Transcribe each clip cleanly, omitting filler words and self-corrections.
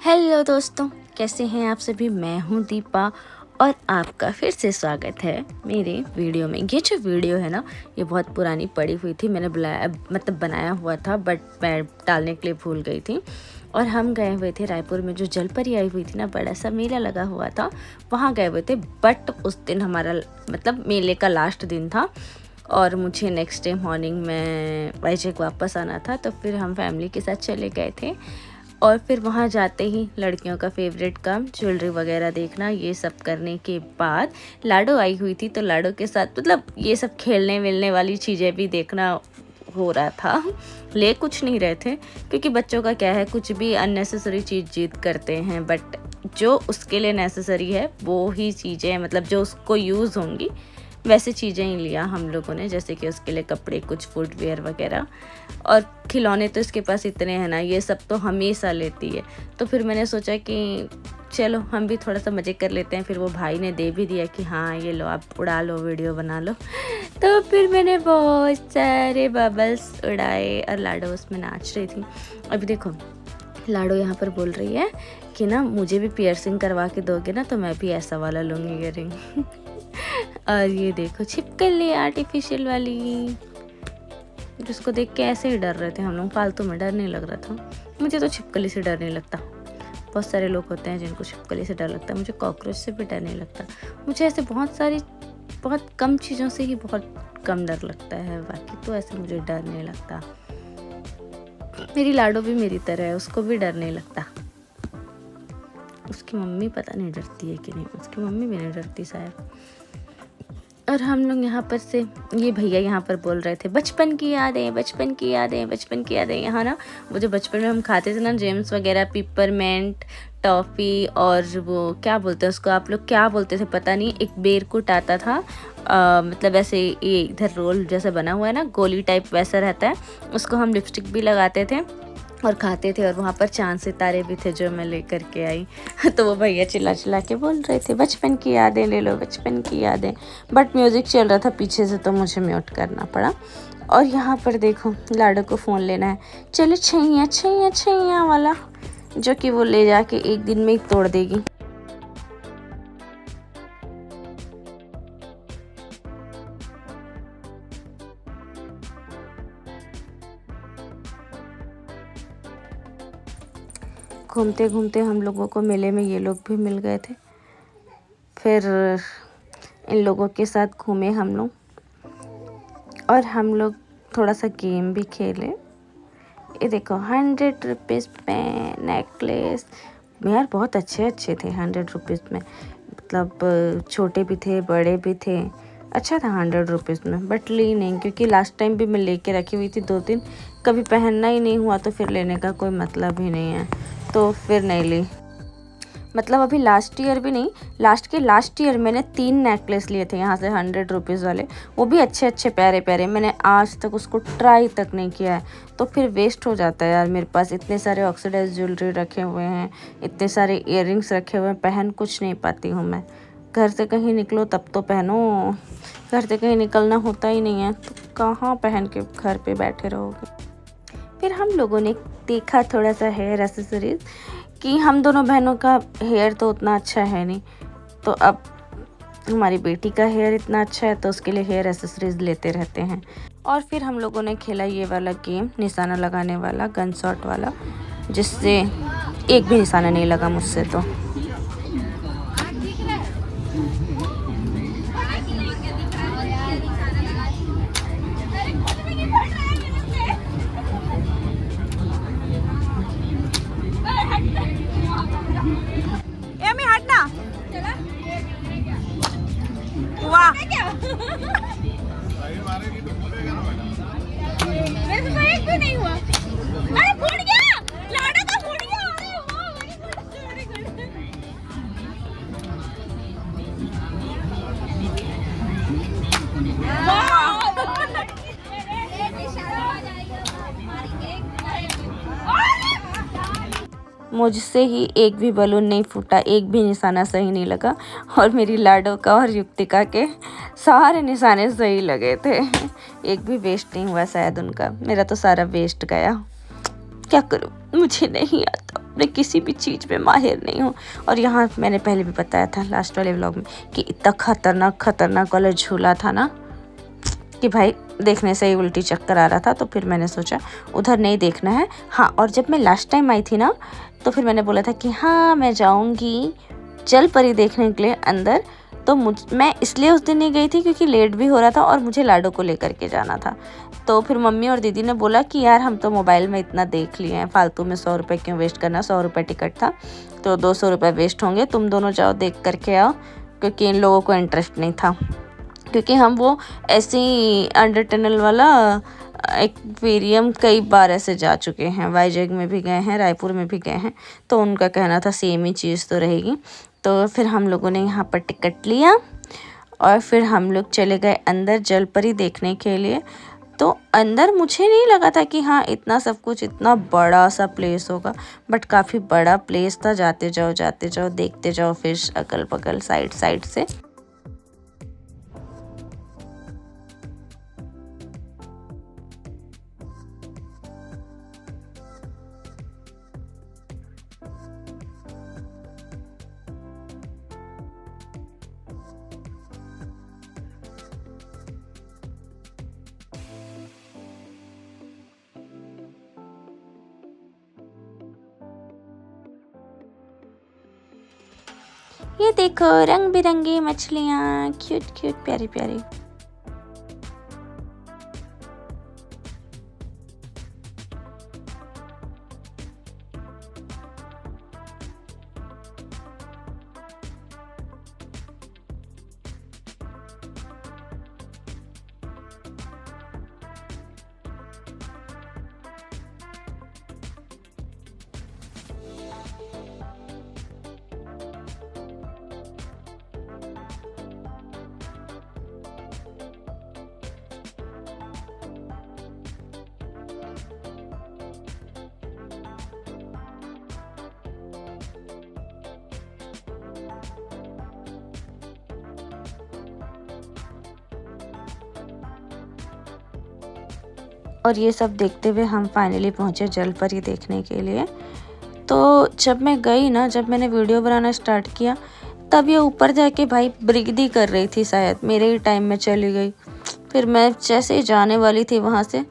Hello दोस्तों, कैसे हैं आप सभी। मैं हूं दीपा और आपका फिर से स्वागत है मेरे वीडियो में। ये जो वीडियो है ना, ये बहुत पुरानी पड़ी हुई थी। मैंने बनाया हुआ था, बट मैं डालने के लिए भूल गई थी। और हम गए हुए थे रायपुर में, जो जलपरी आई हुई थी ना, बड़ा सा मेला लगा हुआ था, वहाँ गए हुए थे। बट उस दिन हमारा मेले का लास्ट दिन था और मुझे नेक्स्ट डे मॉर्निंग में वाइजैक वापस आना था। तो फिर हम फैमिली के साथ चले गए थे और फिर वहाँ जाते ही लड़कियों का फेवरेट काम ज्वेलरी वगैरह देखना। ये सब करने के बाद लाडो आई हुई थी, तो लाडो के साथ ये सब खेलने मिलने वाली चीज़ें भी देखना हो रहा था। ले कुछ नहीं रहे थे, क्योंकि बच्चों का क्या है, कुछ भी अननेसेसरी चीज़ जिद करते हैं। बट जो उसके लिए नेसेसरी है वो ही चीज़ें, जो उसको यूज़ होंगी वैसे चीज़ें ही लिया हम लोगों ने। जैसे कि उसके लिए कपड़े, कुछ फुटवेयर वगैरह। और खिलौने तो इसके पास इतने हैं ना, ये सब तो हमेशा लेती है। तो फिर मैंने सोचा कि चलो हम भी थोड़ा सा मज़े कर लेते हैं। फिर वो भाई ने दे भी दिया कि हाँ ये लो, आप उड़ा लो, वीडियो बना लो। तो फिर मैंने बहुत सारे बबल्स उड़ाए और लाडो उसमें नाच रही थी। अभी देखो, लाडो यहाँ पर बोल रही है कि ना मुझे भी पियर्सिंग करवा के दोगे ना, तो मैं भी ऐसा वाला लूँगी इयररिंग। और ये देखो छिपकली आर्टिफिशियल वाली, जिसको देख के ऐसे ही डर रहे थे हम लोग। फालतू में डर नहीं लग रहा था। मुझे तो छिपकली से डर नहीं लगता। बहुत सारे लोग होते हैं जिनको छिपकली से डर लगता है, मुझे कॉकरोच से भी डर नहीं लगता। मुझे ऐसे बहुत कम चीज़ों से ही बहुत कम डर लगता है, बाकी तो ऐसे मुझे डर नहीं लगता। मेरी लाडो भी मेरी तरह है, उसको भी डर नहीं लगता। उसकी मम्मी पता नहीं डरती है कि नहीं, उसकी मम्मी भी नहीं डरती शायद। और हम लोग यहाँ पर से, ये भैया यहाँ पर बोल रहे थे बचपन की यादें, बचपन की यादें, बचपन की यादें। यहाँ ना वो जो बचपन में हम खाते थे ना, जेम्स वगैरह, पिपरमेंट, टॉफ़ी, और वो क्या बोलते हैं उसको, आप लोग क्या बोलते थे पता नहीं। एक बेरकुट आता था, ऐसे ये इधर रोल जैसा बना हुआ है ना, गोली टाइप वैसा रहता है। उसको हम लिपस्टिक भी लगाते थे और खाते थे। और वहाँ पर चांद सितारे भी थे जो मैं लेकर के आई। तो वो भैया चिल्ला चिल्ला के बोल रहे थे बचपन की यादें ले लो, बचपन की यादें। बट म्यूज़िक चल रहा था पीछे से, तो मुझे म्यूट करना पड़ा। और यहाँ पर देखो, लाडो को फ़ोन लेना है। चलो छैया छैया छैया वाला, जो कि वो ले जाके एक दिन में ही तोड़ देगी। घूमते घूमते हम लोगों को मेले में ये लोग भी मिल गए थे। फिर इन लोगों के साथ घूमे हम लोग, और हम लोग थोड़ा सा गेम भी खेले। ये देखो 100 रुपीज़ में नेकलेस, यार बहुत अच्छे अच्छे थे 100 रुपीज़ में। छोटे भी थे, बड़े भी थे। अच्छा था 100 रुपीज़ में। बट ली नहीं, क्योंकि लास्ट टाइम भी मैं लेके रखी हुई थी 2-3, कभी पहनना ही नहीं हुआ, तो फिर लेने का कोई मतलब ही नहीं है, तो फिर नहीं ली। अभी लास्ट ईयर भी नहीं, लास्ट ईयर मैंने 3 नेकलेस लिए थे यहाँ से 100 रुपीज़ वाले। वो भी अच्छे अच्छे प्यारे प्यारे। मैंने आज तक उसको ट्राई तक नहीं किया है, तो फिर वेस्ट हो जाता है यार। मेरे पास इतने सारे ऑक्सीडाइज ज्वेलरी रखे हुए हैं, इतने सारे इयररिंग्स रखे हुए हैं, पहन कुछ नहीं पाती हूँ मैं। घर से कहीं निकलो तब तो पहनो, घर से कहीं निकलना होता ही नहीं है, तो कहाँ पहन के घर पे बैठे रहोगे। फिर हम लोगों ने देखा थोड़ा सा हेयर एक्सेसरीज, कि हम दोनों बहनों का हेयर तो उतना अच्छा है नहीं, तो अब हमारी बेटी का हेयर इतना अच्छा है, तो उसके लिए हेयर एक्सेसरीज लेते रहते हैं। और फिर हम लोगों ने खेला ये वाला गेम, निशाना लगाने वाला, गन शॉट वाला, जिससे एक भी निशाना नहीं लगा मुझसे। तो हटना, वाह मेरे से तो एक भी नहीं हुआ। अरे फूट गया, लाडो का फूट गया। अरे वाह, वेरी गुड, वेरी गुड। मुझसे ही एक भी बलून नहीं फूटा, एक भी निशाना सही नहीं लगा। और मेरी लाडो का और युक्तिका के सारे निशाने सही लगे थे। एक भी वेस्ट नहीं हुआ शायद उनका। मेरा तो सारा वेस्ट गया। क्या करूं, मुझे नहीं आता। मैं किसी भी चीज़ में माहिर नहीं हूँ। और यहाँ मैंने पहले भी बताया था लास्ट वाले व्लॉग में कि इतना खतरनाक वाला झूला था ना कि भाई देखने से ही उल्टी चक्कर आ रहा था। तो फिर मैंने सोचा उधर नहीं देखना है। हाँ, और जब मैं लास्ट टाइम आई थी ना तो फिर मैंने बोला था कि हाँ मैं जाऊँगी जल परी देखने के लिए अंदर। तो मैं इसलिए उस दिन नहीं गई थी क्योंकि लेट भी हो रहा था और मुझे लाडो को लेकर के जाना था। तो फिर मम्मी और दीदी ने बोला कि यार हम तो मोबाइल में इतना देख लिए हैं, फालतू में 100 रुपये क्यों वेस्ट करना, 100 रुपये टिकट था तो 200 रुपये वेस्ट होंगे, तुम दोनों जाओ देख करके आओ। क्योंकि इन लोगों को इंटरेस्ट नहीं था, क्योंकि हम वो ऐसे ही अंडर टनल वाला एक्वेरियम कई बार ऐसे जा चुके हैं, वाईजैग में भी गए हैं, रायपुर में भी गए हैं। तो उनका कहना था सेम ही चीज़ तो रहेगी। तो फिर हम लोगों ने यहाँ पर टिकट लिया और फिर हम लोग चले गए अंदर जल परी देखने के लिए। तो अंदर मुझे नहीं लगा था कि हाँ इतना सब कुछ, इतना बड़ा सा प्लेस होगा, बट काफ़ी बड़ा प्लेस था। जाते जाओ देखते जाओ फिश अगल बगल साइड साइड से। ये देखो रंग बिरंगी मछलियाँ, क्यूट क्यूट प्यारी प्यारी। और ये सब देखते हुए हम फाइनली पहुँचे जल परी देखने के लिए। तो जब मैं गई ना, जब मैंने वीडियो बनाना स्टार्ट किया तब ये ऊपर जाके भाई ब्रिगदी कर रही थी, शायद मेरे ही टाइम में चली गई। फिर मैं जैसे ही जाने वाली थी वहाँ से,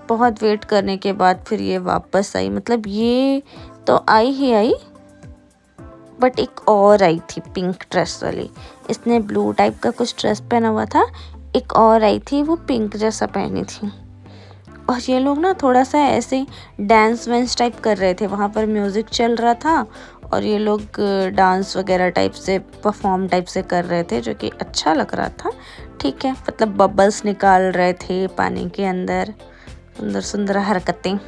बहुत वेट करने के बाद फिर ये वापस आई। मतलब ये तो आई ही आई, बट एक और आई थी पिंक ड्रेस वाली। इसने ब्लू टाइप का कुछ ड्रेस पहना हुआ था, एक और आई थी वो पिंक जैसा पहनी थी। और ये लोग ना थोड़ा सा ऐसे डांस वेंस टाइप कर रहे थे, वहाँ पर म्यूज़िक चल रहा था और ये लोग डांस वगैरह टाइप से परफॉर्म टाइप से कर रहे थे, जो कि अच्छा लग रहा था। ठीक है, मतलब बबल्स निकाल रहे थे पानी के अंदर, सुंदर सुंदर हरकतें।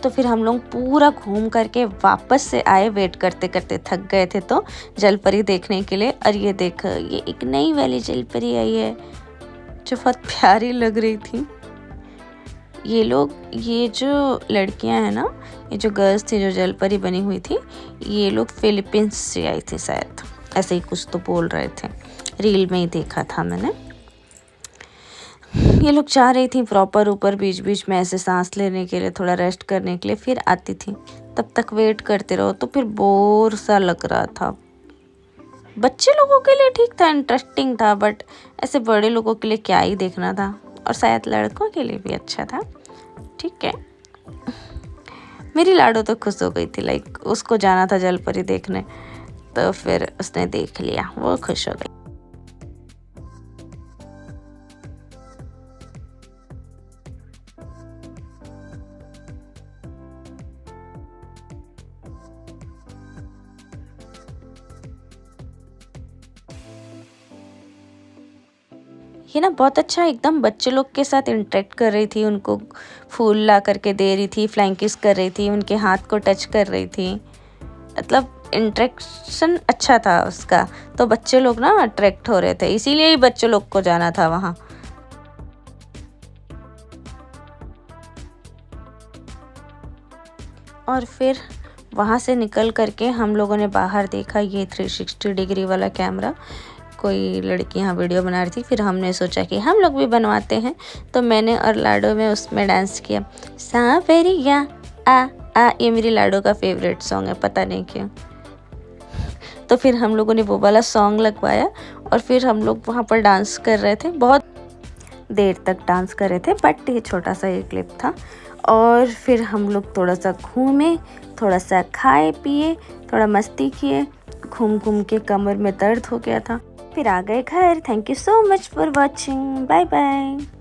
तो फिर हम लोग पूरा घूम करके वापस से आए, वेट करते करते थक गए थे तो जलपरी देखने के लिए। और ये देख, ये एक नई वाली जलपरी आई है जो बहुत प्यारी लग रही थी। ये जो लड़कियां हैं ना, ये जो गर्ल्स थी जो जलपरी बनी हुई थी, ये लोग फिलीपींस से आई थी शायद, ऐसे ही कुछ तो बोल रहे थे, रील में ही देखा था मैंने। ये लोग जा रही थी प्रॉपर ऊपर, बीच बीच में ऐसे सांस लेने के लिए, थोड़ा रेस्ट करने के लिए, फिर आती थी। तब तक वेट करते रहो तो फिर बोर सा लग रहा था। बच्चे लोगों के लिए ठीक था, इंटरेस्टिंग था, बट ऐसे बड़े लोगों के लिए क्या ही देखना था, और शायद लड़कों के लिए भी अच्छा था। ठीक है, मेरी लाडो तो खुश हो गई थी, लाइक उसको जाना था जलपरी देखने, तो फिर उसने देख लिया, वो खुश हो गई। ये ना बहुत अच्छा एकदम बच्चे लोग के साथ इंटरेक्ट कर रही थी, उनको फूल ला करके दे रही थी, फ्लाइंग किस कर रही थी, उनके हाथ को टच कर रही थी, मतलब इंटरेक्शन अच्छा था उसका। तो बच्चे लोग ना अट्रैक्ट हो रहे थे, इसीलिए ही बच्चे लोग को जाना था वहाँ। और फिर वहाँ से निकल करके हम लोगों ने बाहर देखा ये 360 डिग्री वाला कैमरा, कोई लड़की यहाँ वीडियो बना रही थी। फिर हमने सोचा कि हम लोग भी बनवाते हैं, तो मैंने और लाडो में उसमें डांस किया, सांवरिया आ। ये मेरी लाडो का फेवरेट सॉन्ग है, पता नहीं क्यों। तो फिर हम लोगों ने वो वाला सॉन्ग लगवाया और फिर हम लोग वहाँ पर डांस कर रहे थे, बहुत देर तक डांस कर रहे थे, बट ये छोटा सा ये क्लिप था। और फिर हम लोग थोड़ा सा घूमे, थोड़ा सा खाए पिए, थोड़ा मस्ती किए, घूम घूम के कमर में दर्द हो गया था, फिर आ गए घर। Thank you so much for watching, bye bye.